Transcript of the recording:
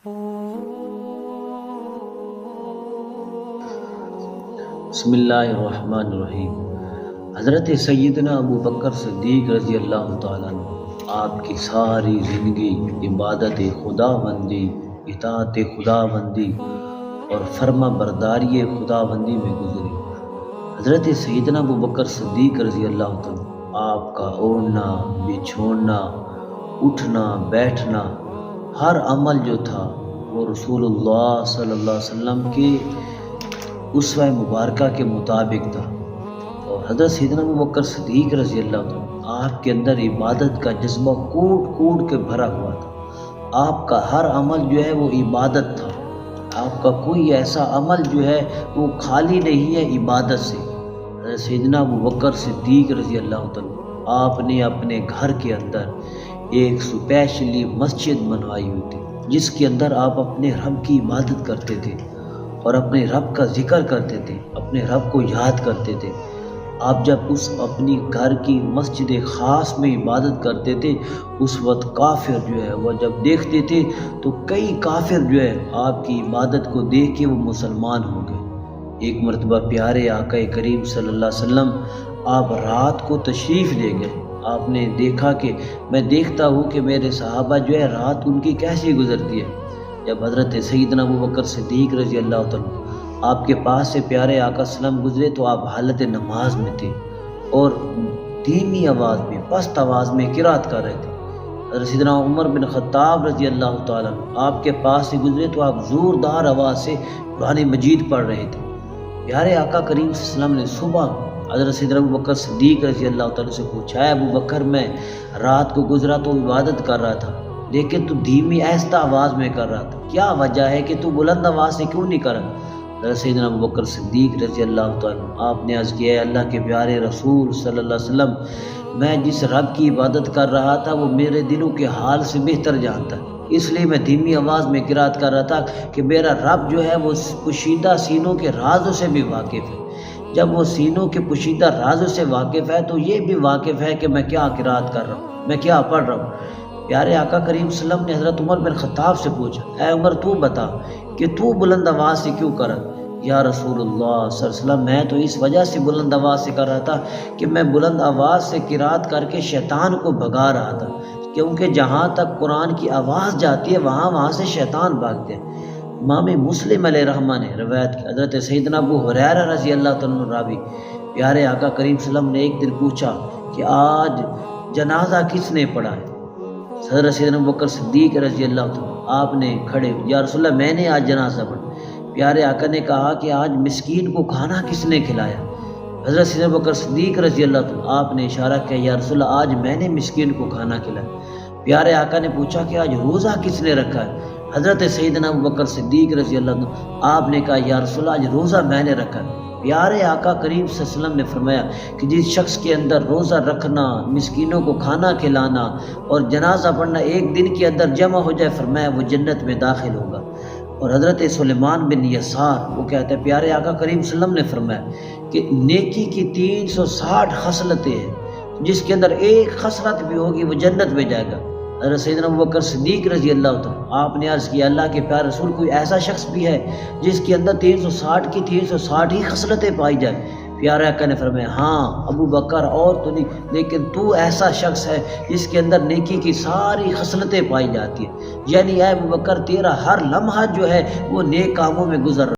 بسم اللہ الرحمن الرحیم۔ حضرت سیدنا ابو بکر صدیق رضی اللہ تعالیٰ عنہ، آپ کی ساری زندگی عبادت خدا بندی، اطاعت خدا بندی اور فرما برداری خدا بندی میں گزری۔ حضرت سیدنا ابو بکر صدیق رضی اللہ تعالیٰ، آپ کا اوڑھنا، بچھوڑنا، اٹھنا، بیٹھنا، ہر عمل جو تھا وہ رسول اللہ صلی اللہ علیہ وسلم کے اسوہ مبارکہ کے مطابق تھا۔ اور حضرت سیدنا ابو بکر صدیق رضی اللہ عنہ، آپ کے اندر عبادت کا جذبہ کوٹ کوٹ کے بھرا ہوا تھا۔ آپ کا ہر عمل جو ہے وہ عبادت تھا۔ آپ کا کوئی ایسا عمل جو ہے وہ خالی نہیں ہے عبادت سے۔ حضرت سیدنا ابو بکر صدیق رضی اللہ عنہ، آپ نے اپنے گھر کے اندر ایک سپیشلی مسجد بنوائی ہوئی تھی، جس کے اندر آپ اپنے رب کی عبادت کرتے تھے اور اپنے رب کا ذکر کرتے تھے، اپنے رب کو یاد کرتے تھے۔ آپ جب اس اپنی گھر کی مسجد خاص میں عبادت کرتے تھے، اس وقت کافر جو ہے وہ جب دیکھتے تھے تو کئی کافر جو ہے آپ کی عبادت کو دیکھ کے وہ مسلمان ہو گئے۔ ایک مرتبہ پیارے آقا کریم صلی اللہ علیہ وسلم آپ رات کو تشریف لے گئے۔ آپ نے دیکھا کہ میں دیکھتا ہوں کہ میرے صحابہ جو ہے رات ان کی کیسی گزرتی ہے۔ جب حضرت سیدنا ابو بکر صدیق رضی اللہ عنہ آپ کے پاس سے پیارے آقا سلام گزرے تو آپ حالت نماز میں تھے اور دھیمی آواز میں، پست آواز میں قرات کر رہے تھے۔ حضرت سیدنا عمر بن خطاب رضی اللہ تعالیٰ آپ کے پاس سے گزرے تو آپ زوردار آواز سے قرآن مجید پڑھ رہے تھے۔ پیارے آقا کریم صلی اللہ علیہ وسلم نے صبح حضرت سیدنا ابو بکر صدیق رضی اللہ تعالیٰ سے پوچھا، اے ابو بکر، میں رات کو گزرا تو عبادت کر رہا تھا، لیکن تو دھیمی آہستہ آواز میں کر رہا تھا، کیا وجہ ہے کہ تو بلند آواز سے کیوں نہیں کر رہا؟ حضرت سیدنا ابو بکر صدیق رضی اللہ تعالیٰ آپ نے عرض کیا، اللہ کے پیارے رسول صلی اللہ علیہ وسلم، میں جس رب کی عبادت کر رہا تھا وہ میرے دلوں کے حال سے بہتر جانتا ہے، اس لیے میں دھیمی آواز میں قرات کر رہا تھا کہ میرا رب جو ہے وہ پوشیدہ سینوں کے رازوں سے بھی واقف ہے۔ جب وہ سینوں کے پوشیدہ رازوں سے واقف ہے تو یہ بھی واقف ہے کہ میں کیا قرات کر رہا ہوں، میں کیا پڑھ رہا ہوں۔ پیارے آقا کریم صلی اللہ علیہ وسلم نے حضرت عمر بن خطاب سے پوچھا، اے عمر، تو بتا کہ تو بلند آواز سے کیوں کر رہا؟ یا رسول اللہ صلی اللہ علیہ وسلم، میں تو اس وجہ سے بلند آواز سے کر رہا تھا کہ میں بلند آواز سے قرات کر کے شیطان کو بھگا رہا تھا، کیونکہ جہاں تک قرآن کی آواز جاتی ہے وہاں سے شیطان بھاگتے ہیں۔ امام مسلم علیہ رحمہ نے روایت کی، حضرت سیدنا ابو ہریرہ رضی اللہ تعالیٰ راوی، پیارے آقا کریم صلی اللہ علیہ وسلم نے ایک دن پوچھا کہ آج جنازہ کس نے پڑھا ہے؟ حضرت سیدنا ابو بکر صدیق رضی اللہ عنہ آپ نے کھڑے، یا رسول اللہ، میں نے آج جنازہ پڑھا۔ پیارے آقا نے کہا کہ آج مسکین کو کھانا کس نے کھلایا؟ حضرت سیدنا ابو بکر صدیق رضی اللہ عنہ آپ نے اشارہ کیا، یا رسول اللہ، آج میں نے مسکین کو کھانا کھلایا۔ پیارے آقا نے پوچھا کہ آج روزہ کس نے رکھا ہے؟ حضرت سیدنا ابو بکر صدیق رضی اللہ عنہ آپ نے کہا، یا رسول اللہ، آج روزہ میں نے رکھا ہے۔ پیارے آقا کریم صلی اللہ علیہ وسلم نے فرمایا کہ جس شخص کے اندر روزہ رکھنا، مسکینوں کو کھانا کھلانا اور جنازہ پڑھنا ایک دن کے اندر جمع ہو جائے، فرمایا وہ جنت میں داخل ہوگا۔ اور حضرت سلیمان بن یسار وہ کہتے ہیں، پیارے آقا کریم صلی اللہ علیہ وسلم نے فرمایا کہ نیکی کی 360 خصلتیں ہیں، جس کے اندر ایک خصلت بھی ہوگی وہ جنت میں جائے گا۔ حضرت سیدنا ابو بکر صدیق رضی اللہ عنہ آپ نے عرض کیا، اللہ کے پیارے رسول، کوئی ایسا شخص بھی ہے جس کے اندر 360 کی 360 ہی خصلتیں پائی جائیں؟ پیارے آقا نے فرمایا، ہاں ابو بکر، اور تو نہیں، لیکن تو ایسا شخص ہے جس کے اندر نیکی کی ساری خصلتیں پائی جاتی ہیں، یعنی اے ابو بکر، تیرا ہر لمحہ جو ہے وہ نیک کاموں میں گزر رہا ہے۔